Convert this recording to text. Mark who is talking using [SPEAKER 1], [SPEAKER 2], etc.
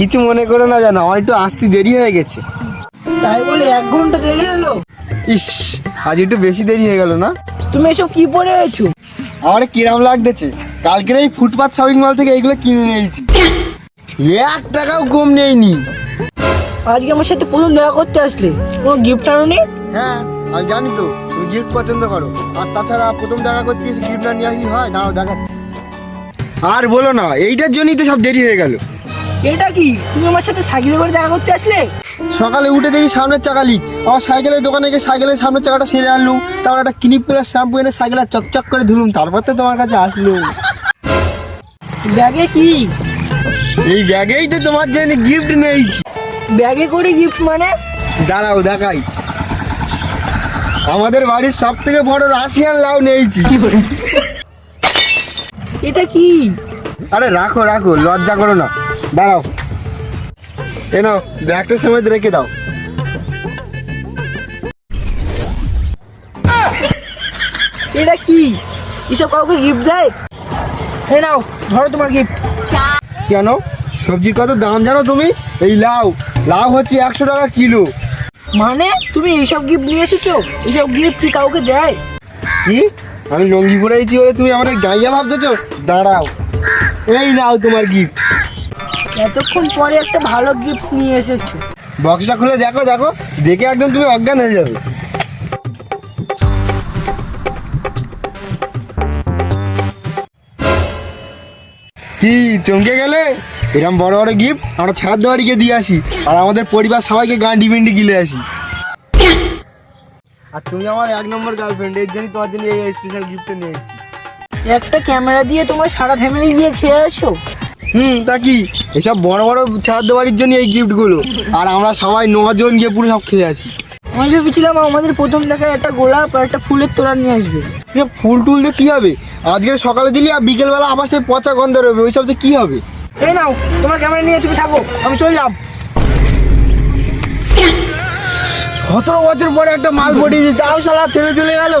[SPEAKER 1] কিছু মনে করো না, জানো আমার একটু আসতে দেরি হয়ে গেছে।
[SPEAKER 2] তাই বলে 1 ঘন্টা দেরি হলো?
[SPEAKER 1] ইস, আজ একটু বেশি দেরি হয়ে গেল না?
[SPEAKER 2] তুমি এসব কি পরে আছো?
[SPEAKER 1] আমার কিরাম লাগতেছে, কালকের এই ফুটপাথ শপিং মল থেকে এইগুলো কিনে নিয়েছি, 1 টাকাও কম নেইনি।
[SPEAKER 2] আজকে আমার সাথে প্রথম দেখা করতে আসলে, কোনো গিফট আনোনি?
[SPEAKER 1] হ্যাঁ আমি জানি তো তুমি গিফট পছন্দ করো, আর তাছাড়া প্রথম দেখা করতে এসে গিফট না নিয়ে আসি হয়? দাঁড়াও দেখাচ্ছি। আর বলো না, এইটার জন্যই তো সব দেরি হয়ে গেল।
[SPEAKER 2] এটা কি, তুমি আমার সাথে সাইকেলে করে দেখা করতে আসলে?
[SPEAKER 1] সকালে উঠে দেখি সামনের চাকা লিক, আমার সাইকেলের দোকানে গিয়ে সাইকেলের সামনের চাকাটা সেরে আনলুম, তারপর একটা ক্লিপ প্লাস শ্যাম্পু এনে সাইকেলে চকচক করে ধুলুম, তারপর তো তোমার কাছে আসলো।
[SPEAKER 2] ব্যাগে কি?
[SPEAKER 1] এই ব্যাগেই তো তোমার জন্য গিফট নিয়েছি।
[SPEAKER 2] ব্যাগে করে গিফট মানে?
[SPEAKER 1] দাঁড়াও দেখাই, আমাদের বাড়ির সব থেকে বড় রাশিয়ান লাউ নিয়েছি।
[SPEAKER 2] এটা কি?
[SPEAKER 1] আরে রাখো রাখো, লজ্জা করো না, দাঁড়াও নাও ব্যাগটা সময় রেখে দাও।
[SPEAKER 2] এটা কি, এসব কাউকে গিফট দেয়? এই নাও, ধরো তোমার গিফট।
[SPEAKER 1] কেন, সবজির কত দাম জানো তুমি? এই লাউ লাউ হচ্ছে 100 টাকা কিলো।
[SPEAKER 2] মানে তুমি এইসব গিফট নিয়ে এসেছো? এইসব গিফট কি কাউকে দেয়?
[SPEAKER 1] কি, আমি লঙ্গি পরেছি বলে তুমি আমার গাইয়া ভাবতেছো? দাঁড়াও, এই নাও তোমার গিফট।
[SPEAKER 2] এতক্ষণ পরে একটা ভালো গিফট নিয়ে এসেছো।
[SPEAKER 1] বক্সটা খুলে দেখো, দেখো দেখে একদম তুমি অজ্ঞান হয়ে যাবে। কি চমকে গেলে? এরকম বড় বড় গিফট আমরা ছাড়ার দেওয়ারিকে দিয়ে আসি, আর আমাদের পরিবার সবাইকে গান্ডি বিন্ডি গিলে আসি। আর তুমি আমার 1 নম্বর গার্লফ্রেন্ড, এর জন্যই তোমার জন্য এই স্পেশাল গিফটটা নিয়েছি।
[SPEAKER 2] একটা ক্যামেরা দিয়ে তোমার সারা ফ্যামিলি গিয়ে খেয়ে আসো?
[SPEAKER 1] তা কি, এসব বড় বড় ছাড়ার দেওয়ারির জন্য এই গিফটগুলো, আর আমরা সবাই 9 জন গিয়ে পুরো সব খেয়ে আসি।
[SPEAKER 2] আমি ভেবেছিলাম আমাদের প্রথম দেখায় একটা গোলাপ আর একটা ফুলের তোড়া নিয়ে আসবে।
[SPEAKER 1] ফুল টুল দিয়ে কি হবে? আজকে সকালে দিলি আর বিকেলবেলা আবার সেই পচা গন্ধ রবে, ওইসব দিয়ে কি হবে?
[SPEAKER 2] এই নাও তোমার ক্যামেরা নিয়ে তুমি থাকো, আমি চললাম।
[SPEAKER 1] 17 বছর পরে একটা মাল পটিয়েছি, তাও শালা ছেড়ে চলে গেল।